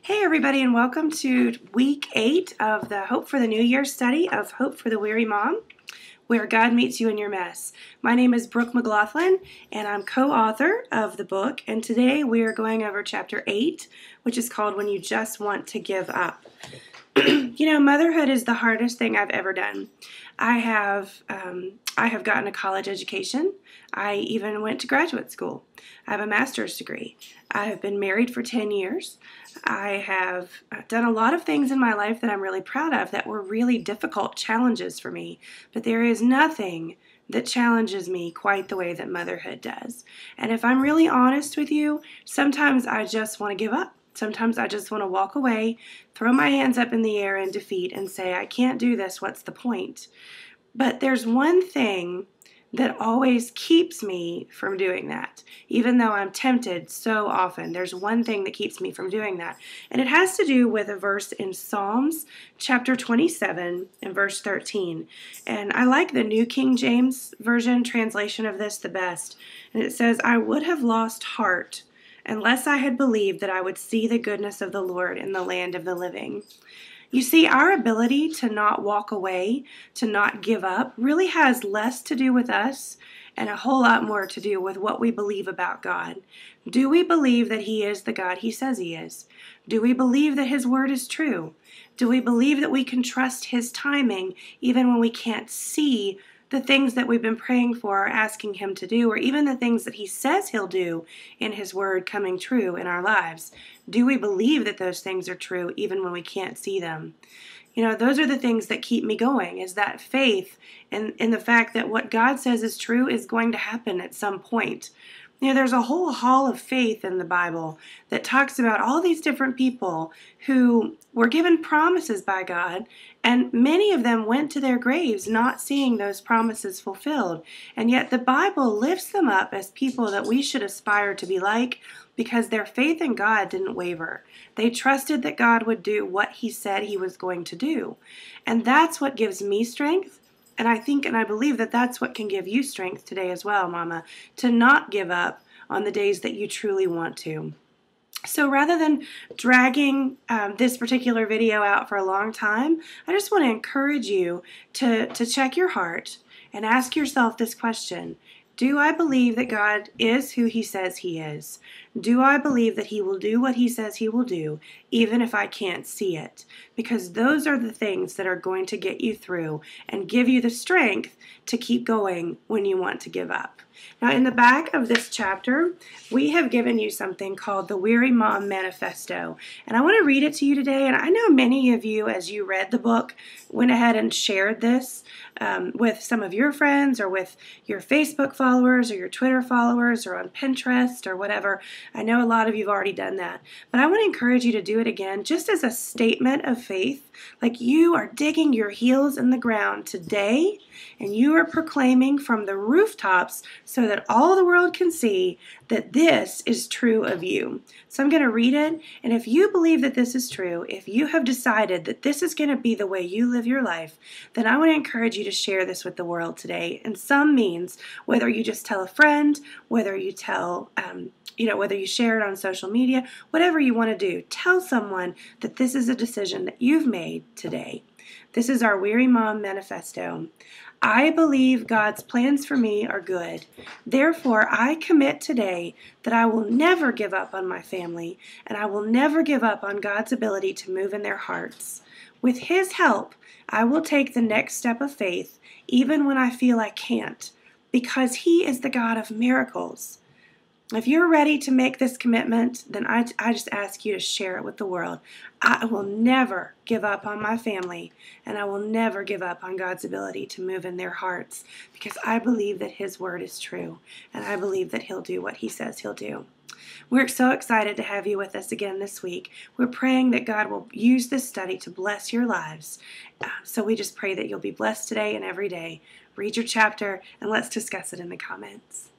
Hey everybody, and welcome to week 8 of the Hope for the New Year study of Hope for the Weary Mom, where God meets you in your mess. My name is Brooke McLaughlin, and I'm co-author of the book, and today we are going over chapter 8, which is called When You Just Want to Give Up. You know, motherhood is the hardest thing I've ever done. I have gotten a college education. I even went to graduate school. I have a master's degree. I have been married for 10 years. I have done a lot of things in my life that I'm really proud of that were really difficult challenges for me. But there is nothing that challenges me quite the way that motherhood does. And if I'm really honest with you, sometimes I just want to give up. Sometimes I just want to walk away, throw my hands up in the air in defeat and say, I can't do this, what's the point? But there's one thing that always keeps me from doing that. Even though I'm tempted so often, there's one thing that keeps me from doing that. And it has to do with a verse in Psalms chapter 27 and verse 13. And I like the New King James Version translation of this the best. And it says, I would have lost heart unless I had believed that I would see the goodness of the Lord in the land of the living. You see, our ability to not walk away, to not give up, really has less to do with us and a whole lot more to do with what we believe about God. Do we believe that He is the God He says He is? Do we believe that His word is true? Do we believe that we can trust His timing even when we can't see the things that we've been praying for or asking Him to do, or even the things that He says He'll do in His word coming true in our lives? Do we believe that those things are true even when we can't see them? You know, those are the things that keep me going, is that faith in the fact that what God says is true is going to happen at some point. You know, there's a whole hall of faith in the Bible that talks about all these different people who were given promises by God, and many of them went to their graves not seeing those promises fulfilled. And yet the Bible lifts them up as people that we should aspire to be like, because their faith in God didn't waver. They trusted that God would do what He said He was going to do. And that's what gives me strength. And I think and I believe that that's what can give you strength today as well, Mama, to not give up on the days that you truly want to. So rather than dragging this particular video out for a long time, I just want to encourage you to check your heart and ask yourself this question. Do I believe that God is who He says He is? Do I believe that He will do what He says He will do, even if I can't see it? Because those are the things that are going to get you through and give you the strength to keep going when you want to give up. Now, in the back of this chapter, we have given you something called the Weary Mom Manifesto. And I want to read it to you today. And I know many of you, as you read the book, went ahead and shared this with some of your friends or with your Facebook followers or your Twitter followers or on Pinterest or whatever. I know a lot of you have already done that. But I want to encourage you to do it again just as a statement of faith. Like you are digging your heels in the ground today and you are proclaiming from the rooftops so that all the world can see that this is true of you. So I'm going to read it, and if you believe that this is true, if you have decided that this is going to be the way you live your life, then I want to encourage you to share this with the world today in some means, whether you just tell a friend, whether you tell whether you share it on social media, whatever you want to do, tell someone that this is a decision that you've made today. This is our Weary Mom Manifesto. I believe God's plans for me are good. Therefore, I commit today that I will never give up on my family, and I will never give up on God's ability to move in their hearts. With His help, I will take the next step of faith, even when I feel I can't, because He is the God of miracles. If you're ready to make this commitment, then I just ask you to share it with the world. I will never give up on my family, and I will never give up on God's ability to move in their hearts, because I believe that His word is true, and I believe that He'll do what He says He'll do. We're so excited to have you with us again this week. We're praying that God will use this study to bless your lives. So we just pray that you'll be blessed today and every day. Read your chapter, and let's discuss it in the comments.